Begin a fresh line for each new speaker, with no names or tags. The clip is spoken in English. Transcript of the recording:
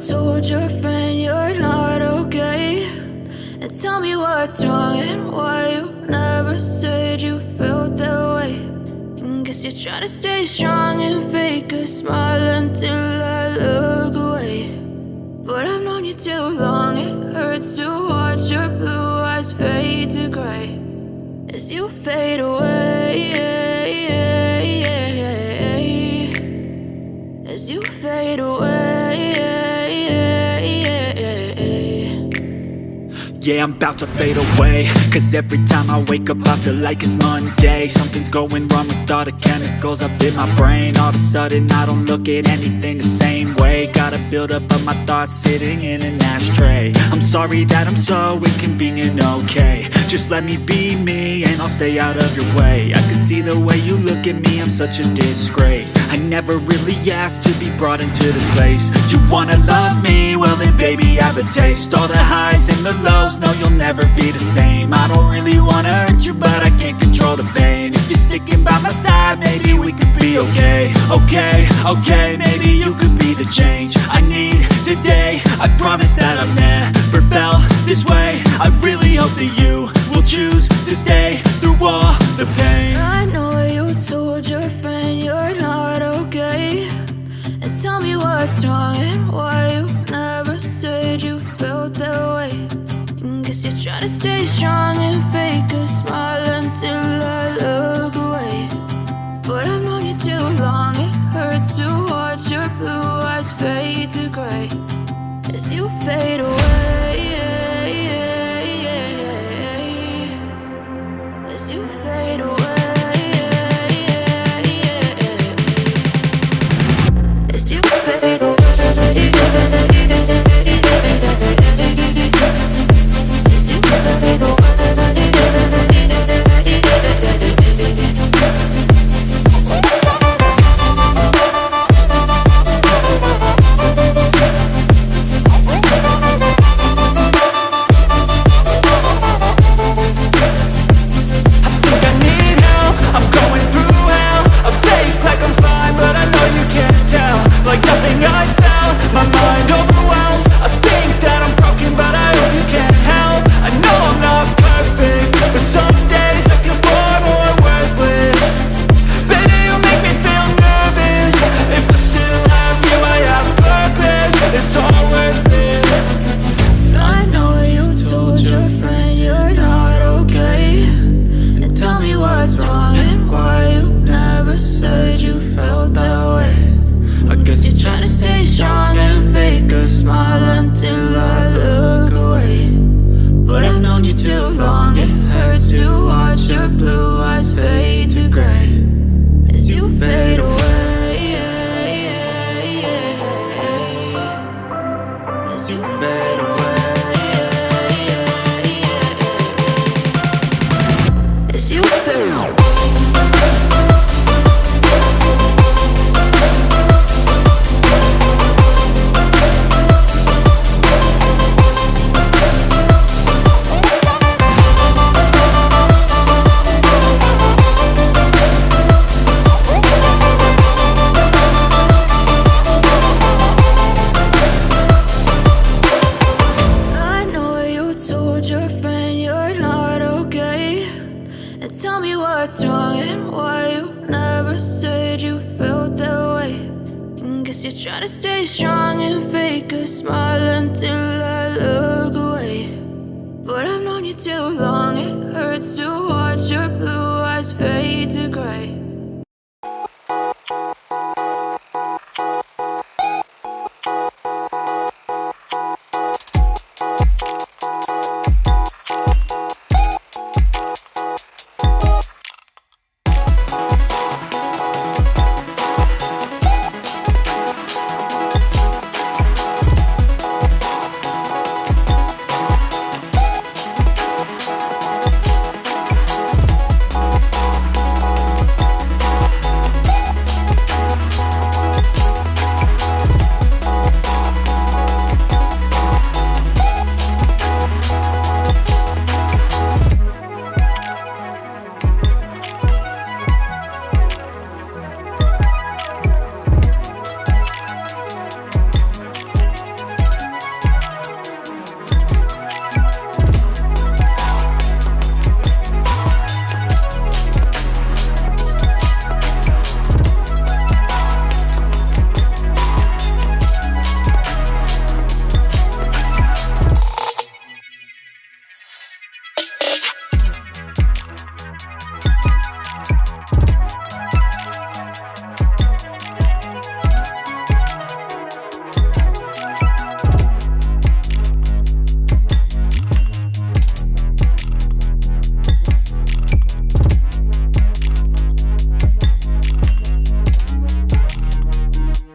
told your friend you're not okay? And tell me what's wrong and why you never said you felt that way. And guess you're trying to stay strong and fake a smile until I look away. But I've known you too long, it hurts to watch your blue eyes fade to gray as you fade away, as you fade away.
Yeah, I'm about to fade away, cause every time I wake up I feel like it's Monday. Something's going wrong with all the chemicals up in my brain. All of a sudden I don't look at anything the same way. Got a buildup of my thoughts sitting in an ashtray. I'm sorry that I'm so inconvenient, okay? Just let me be me and I'll stay out of your way. I can see the way you look at me, I'm such a disgrace. I never really asked to be brought into this place. You wanna love me? Well then baby, have a taste. All the highs and the lows, no, you'll never be the same. I don't really wanna hurt you, but I can't control the pain. If you're sticking by my side, maybe we could be okay. Okay, maybe you could be the change I need today. I promise that I've never felt this way. I really hope that you will choose to stay through all the pain.
I know you told your friend you're not okay. And tell me what's wrong and why you never said you felt that way. Guess you're trying to stay strong and fake a smile until I look away. But I've known you too long, it hurts to watch your blue eyes fade to gray as you fade away, as you fade away, as you fade away. Tell me what's wrong and why you never said you felt that way. And guess you're trying to stay strong and fake a smile until I look away. But I've known you too long, it hurts to watch your blue eyes fade to gray